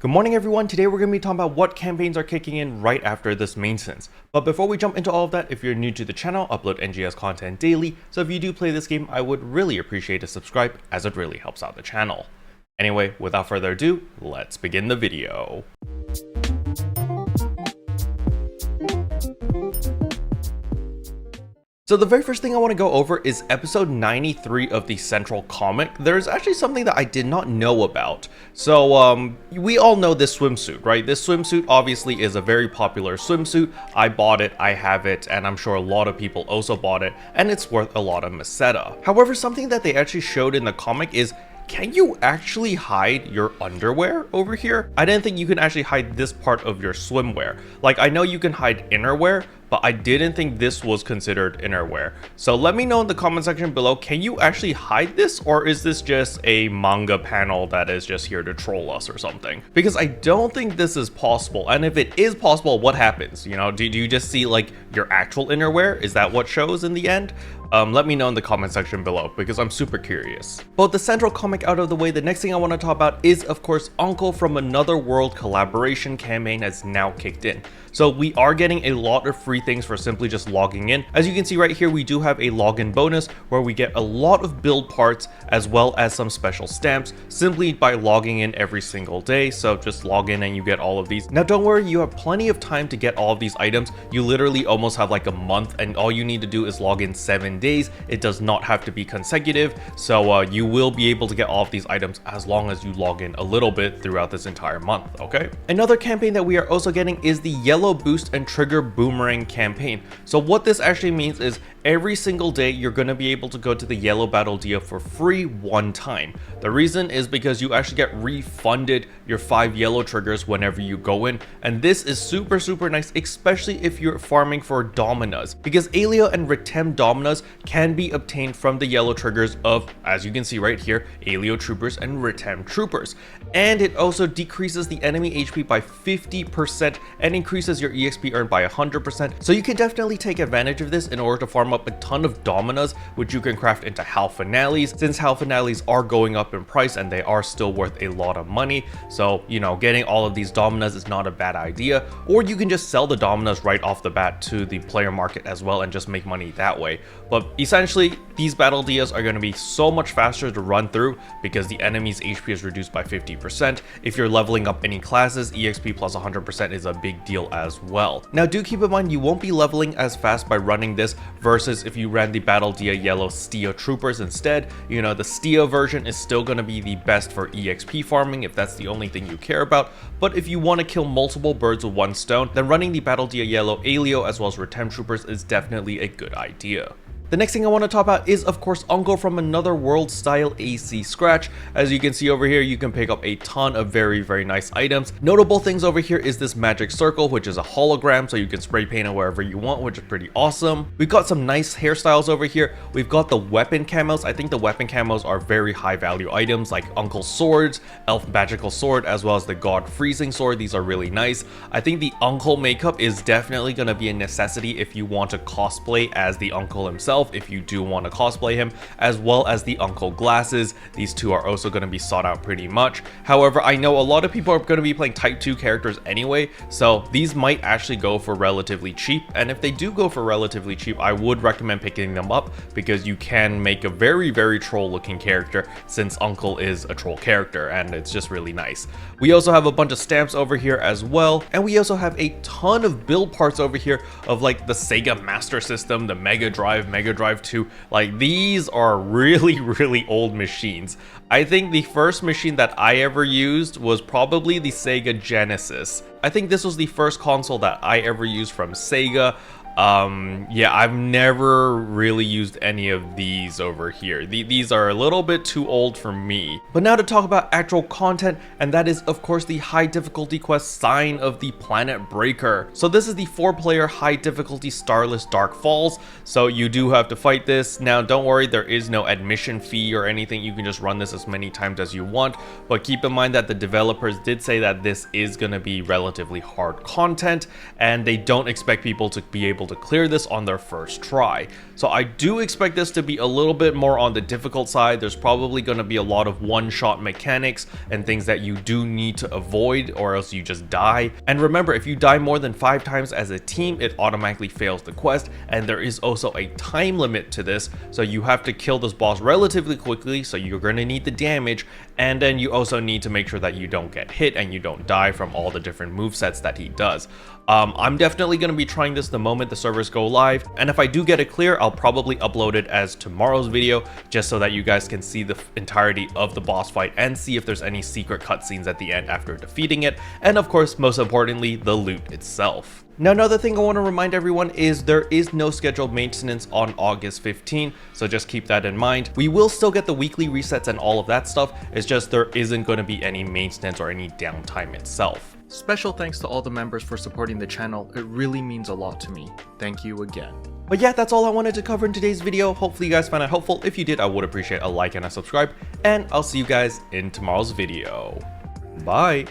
Good morning everyone, today we're going to be talking about what campaigns are kicking in right after this maintenance. But before we jump into all of that, if you're new to the channel, I upload NGS content daily, so if you do play this game, I would really appreciate a subscribe as it really helps out the channel. Anyway, without further ado, let's begin the video. So the very first thing I want to go over is episode 93 of the Central comic. There's actually something that I did not know about. So we all know this swimsuit, right? This swimsuit obviously is a very popular swimsuit. I bought it, I have it, and I'm sure a lot of people also bought it, and it's worth a lot of meseta. However, something that they actually showed in the comic is, can you actually hide your underwear over here? I didn't think you can actually hide this part of your swimwear. Like, I know you can hide innerwear, but I didn't think this was considered innerwear. So let me know in the comment section below, can you actually hide this, or is this just a manga panel that is just here to troll us or something? Because I don't think this is possible, and if it is possible, what happens? You know, do you just see like your actual innerwear? Is that what shows in the end? Let me know in the comment section below because I'm super curious. But the Central comic out of the way, the next thing I want to talk about is of course Uncle from Another World collaboration campaign has now kicked in. So we are getting a lot of free things for simply just logging in. As you can see right here, we do have a login bonus where we get a lot of build parts as well as some special stamps simply by logging in every single day. So just log in and you get all of these. Now don't worry, you have plenty of time to get all of these items. You literally almost have like a month, and all you need to do is log in 7 days. It does not have to be consecutive, so you will be able to get all of these items as long as you log in a little bit throughout this entire month, okay? Another campaign that we are also getting is the Yellow Boost and Trigger Boomerang campaign. So what this actually means is every single day you're going to be able to go to the Yellow Battle Dia for free one time. The reason is because you actually get refunded your 5 yellow triggers whenever you go in, and this is super nice, especially if you're farming for Dominas, because Aleo and Retem Dominas can be obtained from the yellow triggers of, as you can see right here, Aleo Troopers and Retem Troopers. And it also decreases the enemy HP by 50% and increases your EXP earned by 100%. So you can definitely take advantage of this in order to farm up a ton of Dominas, which you can craft into Hal Finales, since Hal Finales are going up in price and they are still worth a lot of money. So, you know, getting all of these Dominas is not a bad idea. Or you can just sell the Dominas right off the bat to the player market as well and just make money that way. But essentially, these battle dias are going to be so much faster to run through because the enemy's HP is reduced by 50%. If you're leveling up any classes, EXP plus 100% is a big deal as well. Now do keep in mind, you won't be leveling as fast by running this versus if you ran the Battle Dia Yellow Stia Troopers instead. You know, the Stia version is still going to be the best for EXP farming if that's the only thing you care about. But if you want to kill multiple birds with one stone, then running the Battle Dia Yellow Aleo as well as Retem Troopers is definitely a good idea. The next thing I want to talk about is of course Uncle from Another World style AC Scratch. As you can see over here, you can pick up a ton of very nice items. Notable things over here is this magic circle, which is a hologram, so you can spray paint it wherever you want, which is pretty awesome. We've got some nice hairstyles over here. We've got the weapon camos. I think the weapon camos are very high value items, like Uncle's swords, Elf Magical Sword, as well as the God Freezing Sword. These are really nice. I think the Uncle makeup is definitely going to be a necessity if you want to cosplay as the Uncle himself, if you do want to cosplay him, as well as the Uncle glasses. These two are also going to be sought out pretty much. However, I know a lot of people are going to be playing type 2 characters anyway, so these might actually go for relatively cheap, and if they do go for relatively cheap, I would recommend picking them up because you can make a very troll looking character, since Uncle is a troll character and it's just really nice. We also have a bunch of stamps over here as well, and we also have a ton of build parts over here of like the Sega Master System, the Mega Drive 2. Like, these are really old machines. I think the first machine that I ever used was probably the Sega Genesis. I think this was the first console that I ever used from Sega. Yeah, I've never really used any of these over here. These are a little bit too old for me. But now to talk about actual content, and that is of course the high difficulty quest Sign of the Planet Breaker. So this is the 4-player high difficulty Starless Dark Falls, so you do have to fight this. Now don't worry, there is no admission fee or anything. You can just run this as many times as you want, but keep in mind that the developers did say that this is going to be relatively hard content, and they don't expect people to be able able to clear this on their first try. So I do expect this to be a little bit more on the difficult side. There's probably going to be a lot of one-shot mechanics and things that you do need to avoid, or else you just die. And remember, if you die more than 5 times as a team, it automatically fails the quest, and there is also a time limit to this, so you have to kill this boss relatively quickly, so you're going to need the damage, and then you also need to make sure that you don't get hit and you don't die from all the different movesets that he does. I'm definitely going to be trying this the moment the servers go live, and if I do get it clear, I'll probably upload it as tomorrow's video, just so that you guys can see the entirety of the boss fight and see if there's any secret cutscenes at the end after defeating it, and of course, most importantly, the loot itself. Now, another thing I want to remind everyone is there is no scheduled maintenance on August 15, so just keep that in mind. We will still get the weekly resets and all of that stuff, it's just there isn't going to be any maintenance or any downtime itself. Special thanks to all the members for supporting the channel, it really means a lot to me. Thank you again. But yeah, that's all I wanted to cover in today's video. Hopefully you guys found it helpful. If you did, I would appreciate a like and a subscribe, and I'll see you guys in tomorrow's video. Bye!